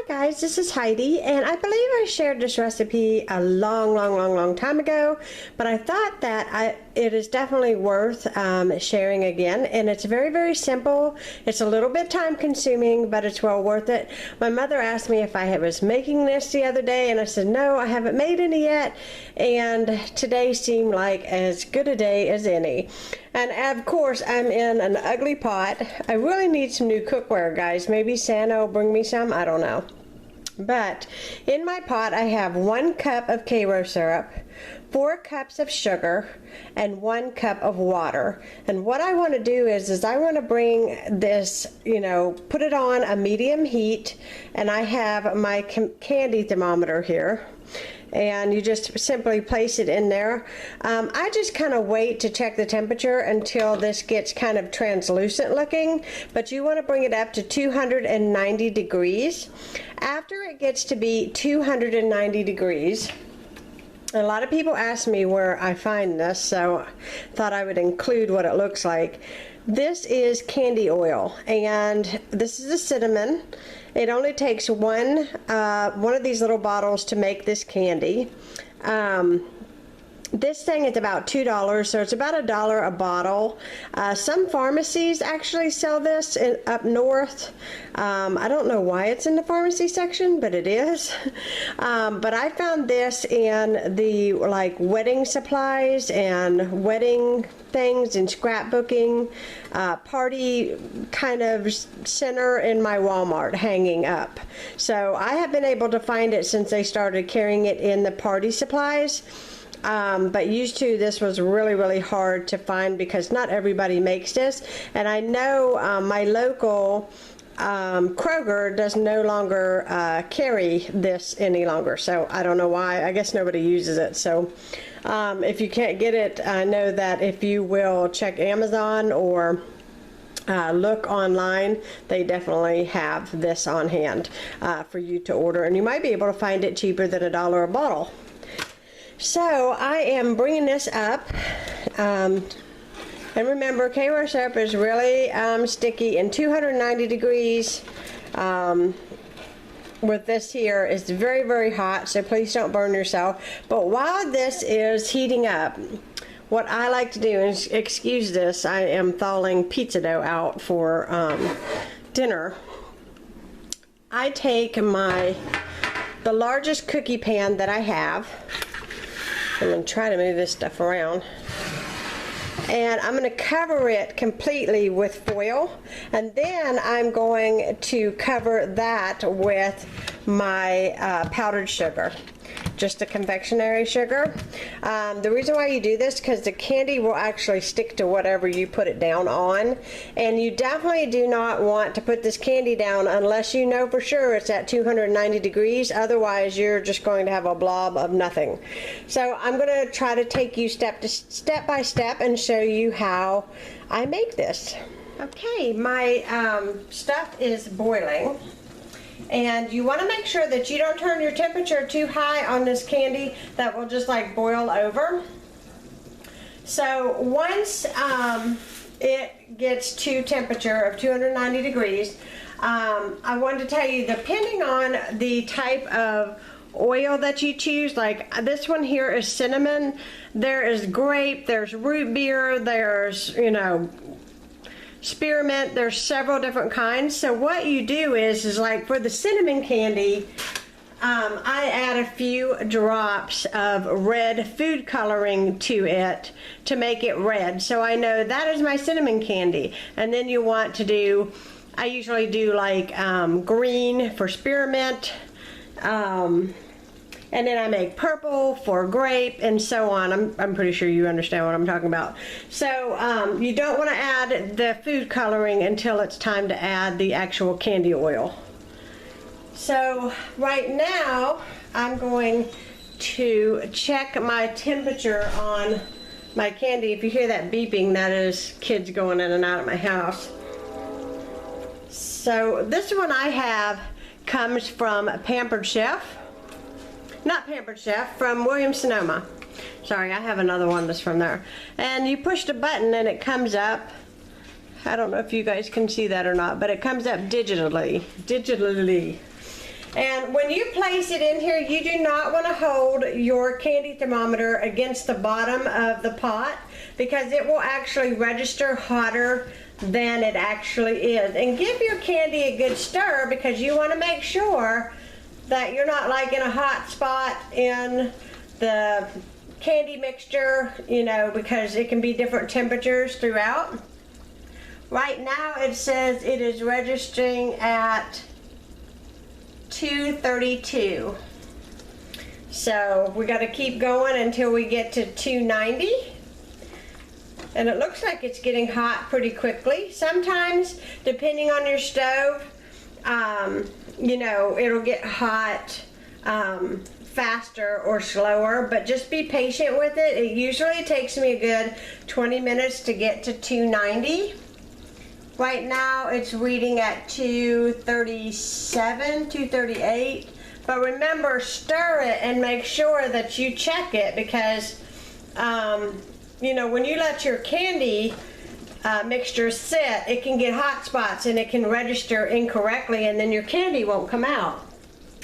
Guys, this is Heidi, and I believe I shared this recipe a long time ago, but I thought that it is definitely worth sharing again. And it's very simple. It's a little bit time consuming, but it's well worth it. My mother asked me if I was making this the other day, and I said no, I haven't made any yet, and today seemed like as good a day as any. And of course, I'm in an ugly pot. I really need some new cookware, guys. Maybe Santa will bring me some, I don't know. But in my pot, I have 1 cup of Karo syrup, 4 cups of sugar, and 1 cup of water. And what I want to do is I want to bring this, put it on a medium heat, and I have my candy thermometer here. And you just simply place it in there. I just kind of wait to check the temperature until this gets kind of translucent looking, but you want to bring it up to 290 degrees. After it gets to be 290 degrees, a lot of people ask me where I find this, so I thought I would include what it looks like. This is candy oil, and this is a cinnamon. It only takes one of these little bottles to make this candy. This thing is about $2, so it's about $1 a bottle. Some pharmacies actually sell this up north. I don't know why it's in the pharmacy section, but it is. But I found this in the wedding supplies and wedding things and scrapbooking party kind of center in my Walmart hanging up. So I have been able to find it since they started carrying it in the party supplies. But used to, this was really hard to find because not everybody makes this, and I know my local Kroger does no longer carry this any longer, so I don't know why. I guess nobody uses it. So if you can't get it, I know that if you will check Amazon or look online, they definitely have this on hand for you to order, and you might be able to find it cheaper than $1 a bottle. So I am bringing this up, and remember, Karo syrup is really sticky, and 290 degrees with this here is very hot, so please don't burn yourself. But while this is heating up, what I like to do is, excuse this, I am thawing pizza dough out for dinner. I take the largest cookie pan that I have. I'm going to try to move this stuff around, and I'm going to cover it completely with foil, and then I'm going to cover that with my powdered sugar, just the confectionery sugar. The reason why you do this, because the candy will actually stick to whatever you put it down on, and you definitely do not want to put this candy down unless you know for sure it's at 290 degrees. Otherwise, you're just going to have a blob of nothing. So I'm going to try to take you step by step and show you how I make this. Okay, my stuff is boiling. And you want to make sure that you don't turn your temperature too high on this candy. That will just boil over. So once it gets to temperature of 290 degrees, I wanted to tell you, depending on the type of oil that you choose, like this one here is cinnamon, there is grape, there's root beer, there's spearmint, there's several different kinds. So what you do is like for the cinnamon candy, I add a few drops of red food coloring to it to make it red, so I know that is my cinnamon candy. And then you want to do, I usually do green for spearmint, and then I make purple for grape, and so on. I'm pretty sure you understand what I'm talking about. So you don't want to add the food coloring until it's time to add the actual candy oil. So right now I'm going to check my temperature on my candy. If you hear that beeping, that is kids going in and out of my house. So this one I have comes from Pampered Chef. Not Pampered Chef, from Williams-Sonoma. Sorry, I have another one that's from there. And you push the button and it comes up. I don't know if you guys can see that or not, but it comes up digitally. And when you place it in here, you do not want to hold your candy thermometer against the bottom of the pot because it will actually register hotter than it actually is. And give your candy a good stir because you want to make sure that you're not like in a hot spot in the candy mixture, you know, because it can be different temperatures throughout. Right now it says it is registering at 232. So we got to keep going until we get to 290. And it looks like it's getting hot pretty quickly. Sometimes, depending on your stove, you know, it'll get hot faster or slower, but just be patient with it. It usually takes me a good 20 minutes to get to 290. Right now it's reading at 237, 238. But remember, stir it and make sure that you check it because, you know, when you let your candy mixture sit, it can get hot spots and it can register incorrectly and then your candy won't come out.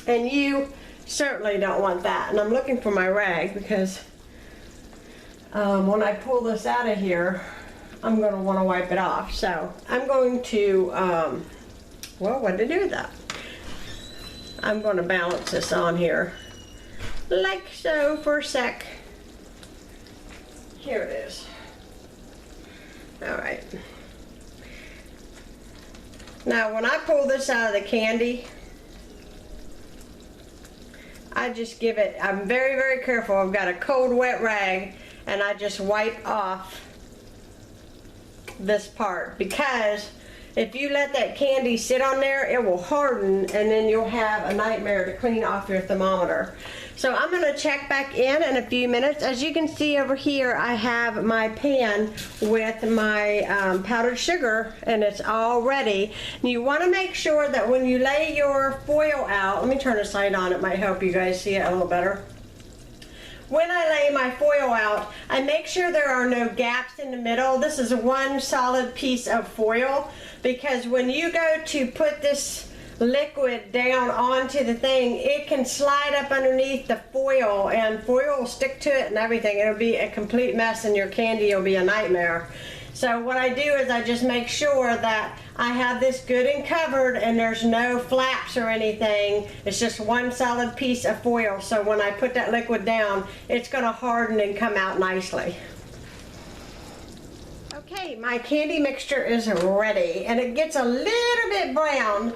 And you certainly don't want that. And I'm looking for my rag because when I pull this out of here, I'm going to want to wipe it off. So I'm going to, well, what to do with that? I'm going to balance this on here like so for a sec. Here it is. All right. Now when I pull this out of the candy, I just give it, I'm very, very careful. I've got a cold, wet rag and I just wipe off this part because if you let that candy sit on there, it will harden and then you'll have a nightmare to clean off your thermometer. So I'm going to check back in a few minutes. As you can see over here, I have my pan with my powdered sugar and it's all ready. And you want to make sure that when you lay your foil out, let me turn this light on, it might help you guys see it a little better. When I lay my foil out, I make sure there are no gaps in the middle. This is one solid piece of foil because when you go to put this liquid down onto the thing, it can slide up underneath the foil and foil will stick to it and everything. It'll be a complete mess and your candy will be a nightmare. So what I do is I just make sure that I have this good and covered and there's no flaps or anything. It's just one solid piece of foil. So when I put that liquid down, it's going to harden and come out nicely. Okay, my candy mixture is ready and it gets a little bit brown,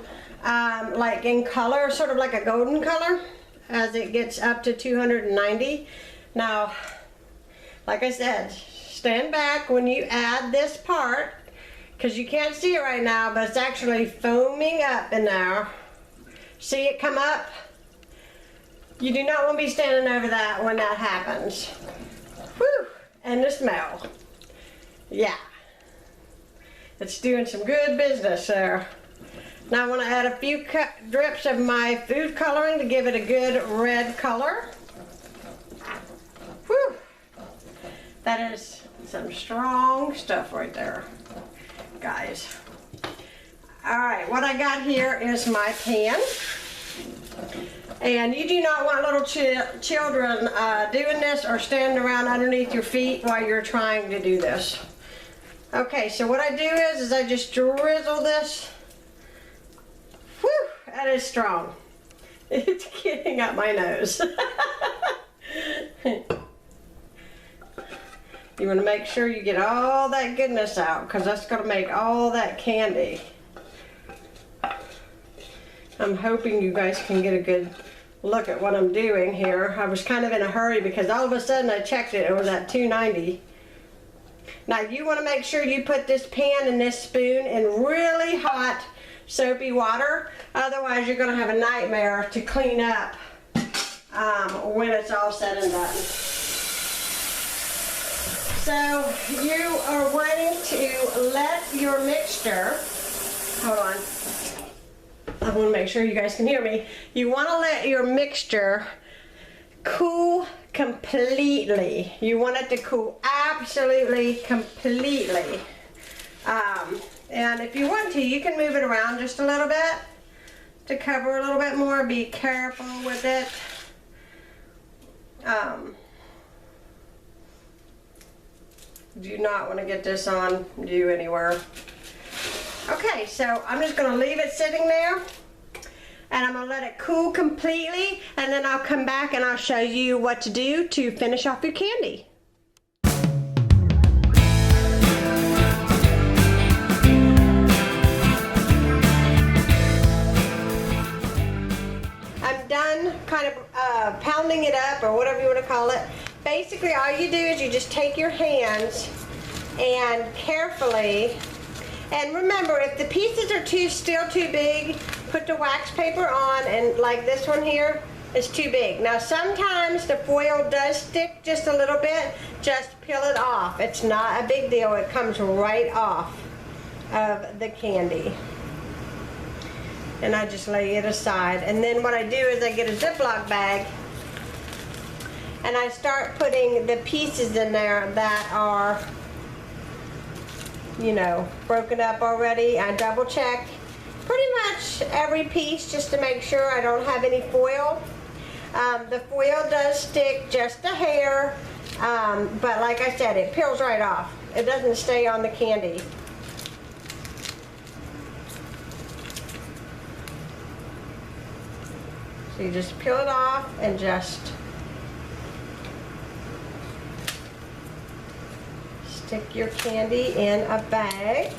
like in color, sort of like a golden color as it gets up to 290. Now, like I said, stand back when you add this part because you can't see it right now, but it's actually foaming up in there. See it come up? You do not want to be standing over that when that happens. Whew, and the smell. Yeah, it's doing some good business there. Now I want to add a few drips of my food coloring to give it a good red color. Whew, that is some strong stuff right there, guys. All right, what I got here is my pan. And you do not want little children doing this or standing around underneath your feet while you're trying to do this. Okay, so what I do is I just drizzle this. Whew, that is strong. It's getting up my nose. You want to make sure you get all that goodness out because that's going to make all that candy. I'm hoping you guys can get a good look at what I'm doing here. I was kind of in a hurry because all of a sudden I checked it, it was at 290. Now you want to make sure you put this pan and this spoon in really hot soapy water, otherwise you're going to have a nightmare to clean up when it's all said and done. So you are wanting to let your mixture, hold on, I want to make sure you guys can hear me. You want to let your mixture cool completely. You want it to cool absolutely completely. And if you want to, you can move it around just a little bit. to cover a little bit more. Be careful with it. Do not want to get this on you anywhere. Okay, so I'm just going to leave it sitting there, and I'm going to let it cool completely, and then I'll come back and I'll show you what to do to finish off your candy. I'm done kind of pounding it up, or whatever you want to call it. Basically, all you do is you just take your hands and carefully, and remember, if the pieces are still too big, put the wax paper on, and like this one here is too big. Now sometimes the foil does stick just a little bit. Just peel it off. It's not a big deal. It comes right off of the candy. And I just lay it aside. And then what I do is I get a Ziploc bag and I start putting the pieces in there that are, you know, broken up already. I double check pretty much every piece just to make sure I don't have any foil. The foil does stick just a hair, but like I said, it peels right off. It doesn't stay on the candy. So you just peel it off and just stick your candy in a bag.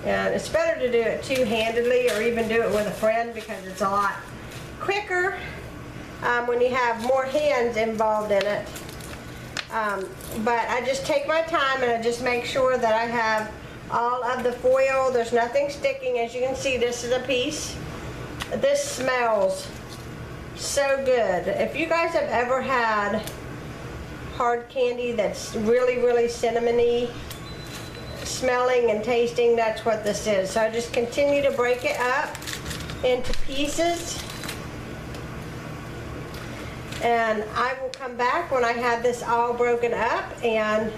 And it's better to do it two-handedly, or even do it with a friend, because it's a lot quicker when you have more hands involved in it. But I just take my time and I just make sure that I have all of the foil. There's nothing sticking. As you can see, this is a piece. This smells so good. If you guys have ever had hard candy that's really, really cinnamony smelling and tasting, that's what this is. So I just continue to break it up into pieces, and I will come back when I have this all broken up and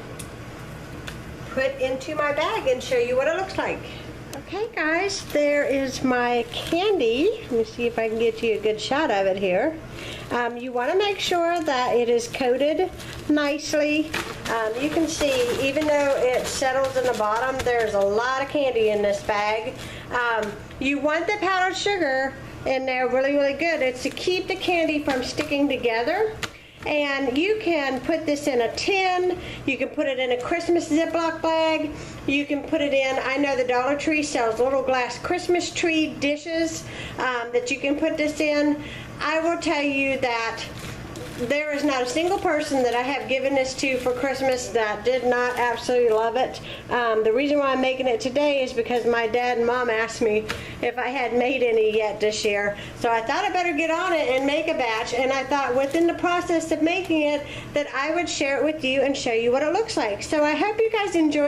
put into my bag and show you what it looks like. Okay guys, there is my candy. Let me see if I can get you a good shot of it here. You want to make sure that it is coated nicely. You can see, even though it settles in the bottom, there's a lot of candy in this bag. You want the powdered sugar in there really, really good. It's to keep the candy from sticking together. And you can put this in a tin, you can put it in a Christmas Ziploc bag, you can put it in, I know the Dollar Tree sells little glass Christmas tree dishes that you can put this in. I will tell you that there is not a single person that I have given this to for Christmas that did not absolutely love it. The reason why I'm making it today is because my dad and mom asked me if I had made any yet this year. So I thought I better get on it and make a batch, and I thought within the process of making it that I would share it with you and show you what it looks like. So I hope you guys enjoy.